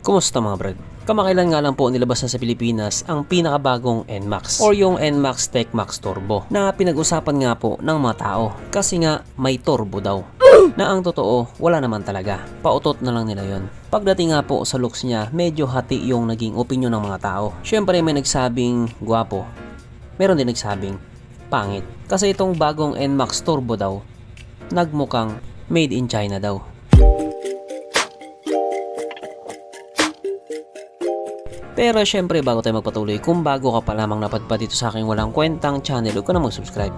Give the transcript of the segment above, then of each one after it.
Kumusta mga brad? Kamakailan nga lang po nilabas na sa Pilipinas ang pinakabagong NMAX or yung NMAX TechMax Turbo na pinag-usapan nga po ng mga tao kasi nga may turbo daw. Na ang totoo, wala naman talaga. Pautot na lang nila yon. Pagdating nga po sa looks niya, medyo hati yung naging opinion ng mga tao. Syempre may nagsabing gwapo, meron din nagsabing pangit. Kasi itong bagong NMAX Turbo daw, nagmukhang made in China daw. Pero syempre bago tayo magpatuloy, kung bago ka pa lamang napadpad dito sa aking walang kwentang channel, huwag ka na mag-subscribe.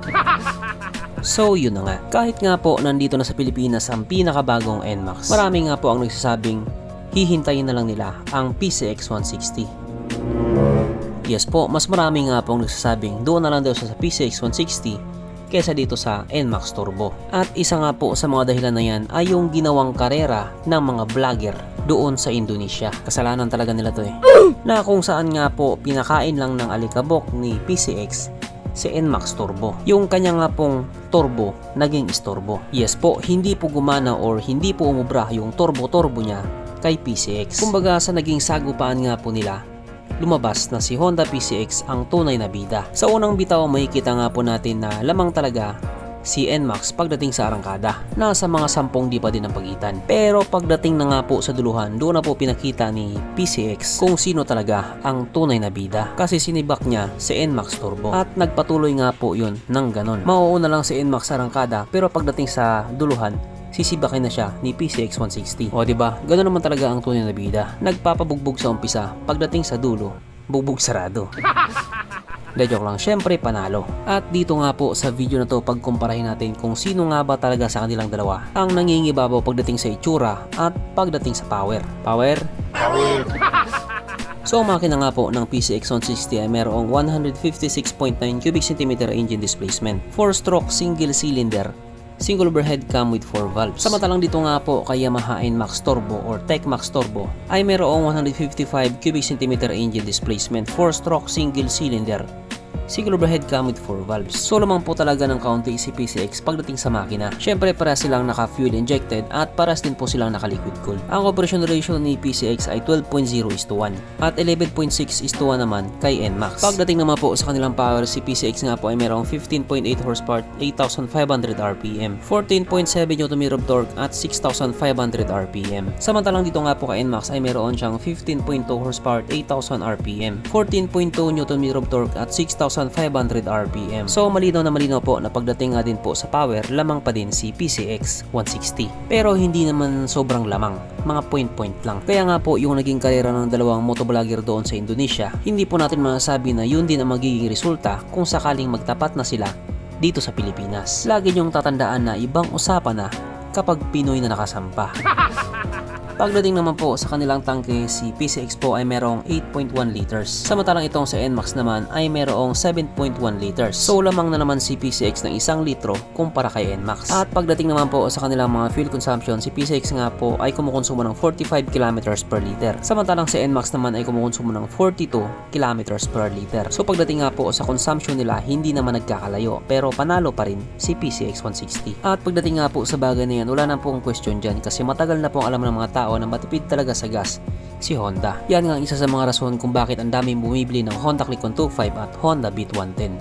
So yun na nga, kahit nga po nandito na sa Pilipinas ang pinakabagong NMAX, marami nga po ang nagsasabing hihintayin na lang nila ang PCX 160. Yes po, mas marami nga po ang nagsasabing doon na lang daw sa PCX 160 kesa dito sa NMAX Turbo. At isa nga po sa mga dahilan na yan ay yung ginawang karera ng mga vlogger doon sa Indonesia. Kasalanan talaga nila to na kung saan nga po pinakain lang ng alikabok ni PCX si NMAX Turbo. Yung kanya nga pong turbo naging istorbo. Yes po, hindi po gumana or hindi po umubra yung turbo niya kay PCX. Kumbaga sa naging sagupaan nga po nila, lumabas na si Honda PCX ang tunay na bida. Sa unang bitaw makikita nga po natin na lamang talaga si NMAX pagdating sa arangkada. Nasa mga 10 di pa din ang pagitan. Pero pagdating na nga po sa duluhan, doon na po pinakita ni PCX kung sino talaga ang tunay na bida. Kasi sinibak niya si NMAX Turbo. At nagpatuloy nga po yun ng ganon. Mauuna lang si NMAX sa arangkada, pero pagdating sa duluhan, sisibakin na siya ni PCX 160. O diba, ganoon naman talaga ang tunay na bida. Nagpapabugbog sa umpisa, pagdating sa dulo, bugbog sarado. De joke lang, syempre panalo. At dito nga po sa video na to, pagkumparahin natin kung sino nga ba talaga sa kanilang dalawa ang nangingibabaw pagdating sa itsura at pagdating sa power. Power? So makina nga po ng PCX 160 ay mayroong 156.9 cubic centimeter engine displacement, 4-stroke single cylinder, single overhead cam with 4 valves. Samantalang dito nga po kay Yamaha NMAX Turbo or TechMax Turbo ay mayroong 155 cubic centimeter engine displacement, 4-stroke single cylinder, single overhead cam with 4 valves. So lamang po talaga ng kaunti si PCX pagdating sa makina. Syempre para silang naka fuel injected at paras din po silang naka liquid cool. Ang operation ratio ni PCX ay 12.0:1 at 11.6:1 naman kay NMAX. Pagdating naman po sa kanilang power, si PCX nga po ay mayroong 15.8 horsepower, 8,500 RPM, 14.7 Nm of torque at 6,500 RPM. Samantalang dito nga po kay NMAX ay mayroon siyang 15.2 horsepower, 8,000 RPM, 14.2 Nm of torque at 6,500 RPM. So malinaw po na pagdating nga din po sa power, lamang pa din si PCX 160. Pero hindi naman sobrang lamang, mga point lang. Kaya nga po yung naging karera ng dalawang motovlogger doon sa Indonesia, hindi po natin masasabi na yun din ang magiging resulta kung sakaling magtapat na sila dito sa Pilipinas. Lagi niyong tatandaan na ibang usapan na kapag Pinoy na nakasampa. Pagdating naman po sa kanilang tangke, si PCX po ay merong 8.1 liters. Samantalang itong sa NMAX naman ay merong 7.1 liters. So lamang na naman si PCX ng 1 litro kumpara kay NMAX. At pagdating naman po sa kanilang mga fuel consumption, si PCX nga po ay kumukonsumo ng 45 kilometers per liter. Samantalang si NMAX naman ay kumukonsumo ng 42 kilometers per liter. So pagdating nga po sa consumption nila, hindi naman nagkakalayo, pero panalo pa rin si PCX 160. At pagdating nga po sa bagay na yan, wala na pong question dyan kasi matagal na pong alam ng mga tao na matipid talaga sa gas si Honda. Yan nga ang isa sa mga rason kung bakit ang daming bumibili ng Honda Click 125 at Honda Beat 110.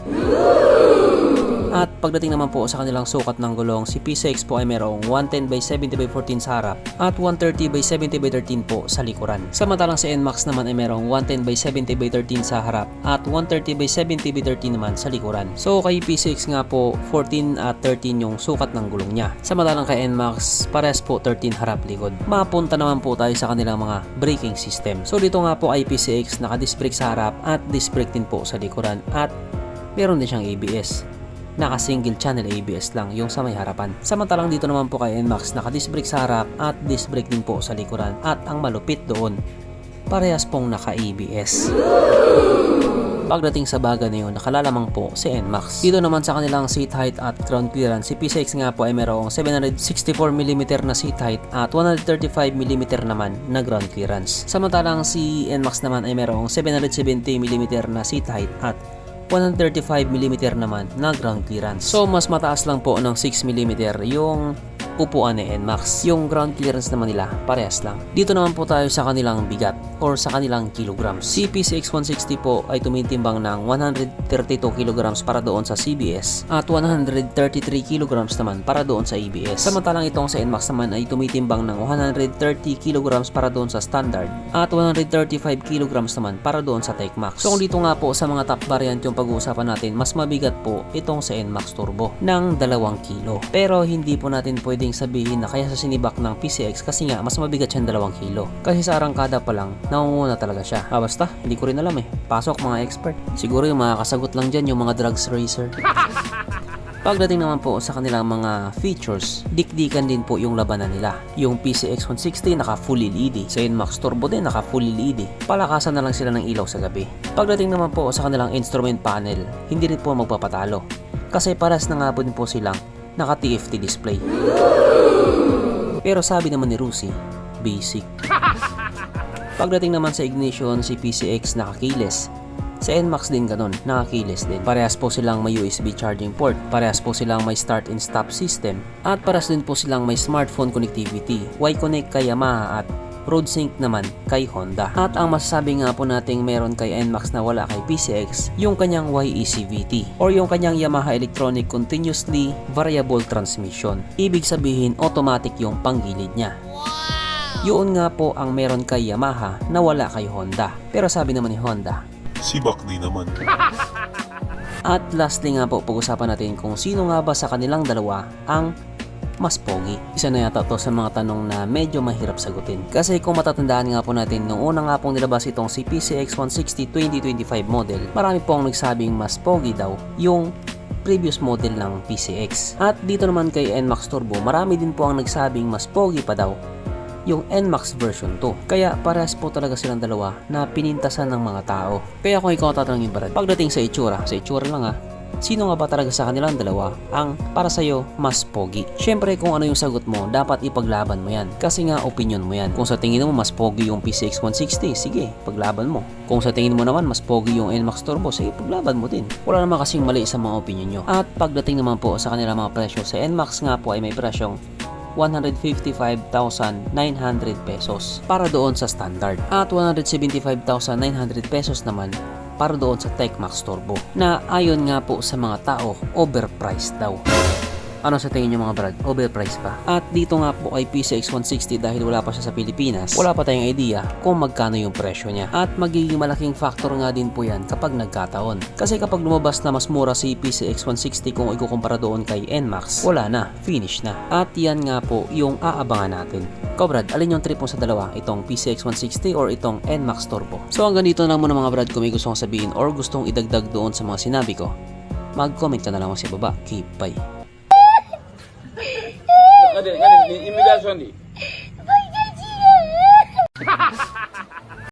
At pagdating naman po sa kanilang sukat ng gulong, si PCX po ay mayroong 110/70/14 sa harap at 130/70/13 po sa likuran. Samantalang si NMAX naman ay mayroong 110/70/13 sa harap at 130/70/13 naman sa likuran. So kay PCX nga po 14 at 13 yung sukat ng gulong niya. Samantalang kay NMAX pares po 13 harap likod. Mapunta naman po tayo sa kanilang mga braking system. So dito nga po ay PCX naka-disc brake sa harap at disc brake din po sa likuran at meron din siyang ABS. Naka single channel ABS lang yung sa may harapan. Samantalang dito naman po kay NMAX naka disc brake sa harap at disc brake din po sa likuran, at ang malupit doon, parehas pong naka ABS. Pagdating sa bagay na yun, nakalalamang po si NMAX. Dito naman sa kanilang seat height at ground clearance, si PCX nga po ay mayroong 764mm na seat height at 135mm naman na ground clearance. Samantalang si NMAX naman ay mayroong 770mm na seat height at 135mm naman na ground clearance. So mas mataas lang po ng 6mm yung upuan ni NMAX. Yung ground clearance naman nila, parehas lang. Dito naman po tayo sa kanilang bigat or sa kanilang kilograms. Si PCX 160 po ay tumitimbang ng 132 kilograms para doon sa CBS at 133 kilograms naman para doon sa ABS. Samantalang itong sa NMAX naman ay tumitimbang ng 130 kilograms para doon sa standard at 135 kilograms naman para doon sa TechMax. So kung dito nga po sa mga top variant yung pag-uusapan natin, mas mabigat po itong sa NMAX Turbo ng 2 kilo. Pero hindi po natin pwedeng sabihin na kaya sa sinibak ng PCX kasi nga mas mabigat siyang 2 kilo. Kasi sa arangkada pa lang, nangunguna talaga siya. Basta, hindi ko rin alam eh. Pasok mga expert. Siguro yung mga kasagot lang dyan yung mga drugs racer. Pagdating naman po sa kanilang mga features, dikdikan din po yung labanan nila. Yung PCX 160 naka full LED, sa NMAX Turbo din naka full LED. Palakasan na lang sila ng ilaw sa gabi. Pagdating naman po sa kanilang instrument panel, hindi rin po magpapatalo. Kasi paras na nga po din po silang naka TFT display. Pero sabi naman ni Rusi, basic. Pagdating naman sa ignition, si PCX naka keyless. Sa NMAX din ganun, naka-keyless din. Parehas po silang may USB charging port, parehas po silang may start and stop system, at parehas din po silang may smartphone connectivity, Y-Connect kay Yamaha at RoadSync naman kay Honda. At ang masasabi nga po nating meron kay NMAX na wala kay PCX, yung kanyang YECVT or yung kanyang Yamaha Electronic Continuously Variable Transmission. Ibig sabihin automatic yung panggilid niya. Yun nga po ang meron kay Yamaha na wala kay Honda. Pero sabi naman ni Honda, sibak di naman. At lastly nga po, pag-usapan natin kung sino nga ba sa kanilang dalawa ang mas pogi. Isa na yata to sa mga tanong na medyo mahirap sagutin. Kasi kung matatandaan nga po natin, nung una nga pong nilabas itong si PCX 160 2025 model, marami pong nagsabing mas pogi daw yung previous model ng PCX. At dito naman kay NMAX Turbo, marami din po ang nagsabing mas pogi pa daw yung NMAX version 2. Kaya parehas po talaga silang dalawa na pinintasan ng mga tao. Kaya kung ikaw tatanungin ba rin, pagdating sa itsura lang sino nga ba talaga sa kanilang dalawa ang para sa'yo mas pogi? Syempre kung ano yung sagot mo, dapat ipaglaban mo yan. Kasi nga opinion mo yan. Kung sa tingin mo mas pogi yung PCX 160, sige, paglaban mo. Kung sa tingin mo naman mas pogi yung NMAX Turbo, sige, paglaban mo din. Wala naman kasing mali sa mga opinion nyo. At pagdating naman po sa kanilang mga presyo, sa NMAX nga po ay may presyong 155,900 pesos para doon sa standard at 175,900 pesos naman para doon sa TechMax Turbo na ayon nga po sa mga tao overpriced daw. Ano sa tingin nyo mga brad? Overpriced pa? At dito nga po ay PCX 160 dahil wala pa siya sa Pilipinas, wala pa tayong idea kung magkano yung presyo niya. At magiging malaking factor nga din po yan kapag nagkataon. Kasi kapag lumabas na mas mura si PCX 160 kung ikukumpara doon kay NMAX, wala na, finish na. At yan nga po yung aabangan natin. Ikaw brad, alin yung trip mo sa dalawa? Itong PCX 160 or itong NMAX Turbo? So hanggang dito na muna mga brad, kung may gustong sabihin or gustong idagdag doon sa mga sinabi ko, mag-comment ka na lang sa baba. Keep bye. Kan imigrasyon di.